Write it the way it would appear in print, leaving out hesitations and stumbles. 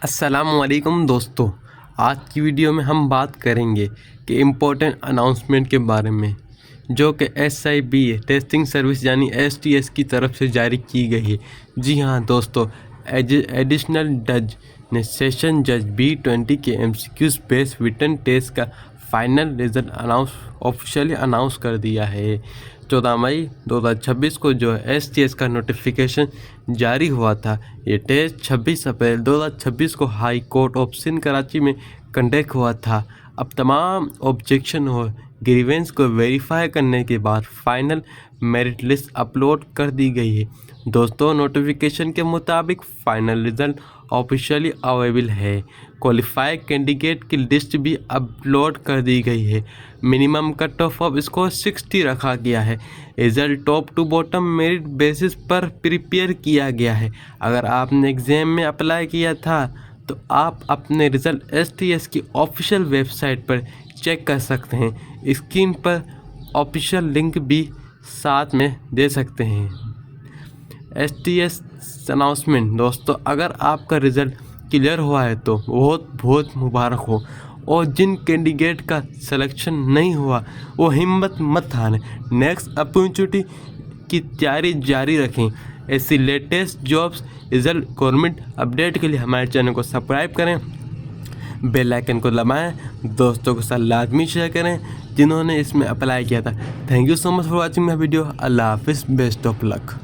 अस्सलामुअलैकुम दोस्तों, आज की वीडियो में हम बात करेंगे कि इम्पोर्टेंट अनाउंसमेंट के बारे में जो कि SIB टेस्टिंग सर्विस यानी STS की तरफ से जारी की गई है। जी हाँ दोस्तों, एडिशनल जज ने सेशन जज B20 के MCQs बेस्ड रिटन टेस्ट का फाइनल रिजल्ट ऑफिशियली अनाउंस कर दिया है। 14 मई 2026 को जो STS का नोटिफिकेशन जारी हुआ था, ये टेस्ट 26 अप्रैल 2026 को high court of Sindh Karachi में कंडक्ट हुआ था। अब तमाम ऑब्जेक्शन और ग्रीवेंस को वेरीफाई करने के बाद फाइनल मेरिट लिस्ट अपलोड कर दी गई है। दोस्तों, नोटिफिकेशन के मुताबिक फाइनल रिजल्ट ऑफिशियली अवेलेबल है। क्वालिफाइड कैंडिडेट की लिस्ट भी अपलोड कर दी गई है। मिनिमम कट ऑफ स्कोर 60 रखा गया है। Result top to bottom merit basis पर प्रिपेयर किया गया है। अगर आपने एग्ज़ाम में अप्लाई किया था तो आप अपने रिज़ल्ट STS की ऑफिशियल वेबसाइट पर चेक कर सकते हैं। स्क्रीन पर ऑफिशियल लिंक भी साथ में दे सकते हैं। STS अनाउंसमेंट दोस्तों, अगर आपका रिज़ल्ट क्लियर हुआ है तो बहुत बहुत मुबारक हो, और जिन कैंडिडेट का सिलेक्शन नहीं हुआ वो हिम्मत मत हारें, नेक्स्ट अपॉर्चुनिटी की तैयारी जारी रखें। ऐसी latest jobs result government update के लिए हमारे चैनल को सब्सक्राइब करें, बेल आइकन को दबाएं, दोस्तों के साथ लाजमी शेयर करें जिन्होंने इसमें अप्लाई किया था। Thank you so much for watching my video. Allah हाफिज़, बेस्ट ऑफ लक।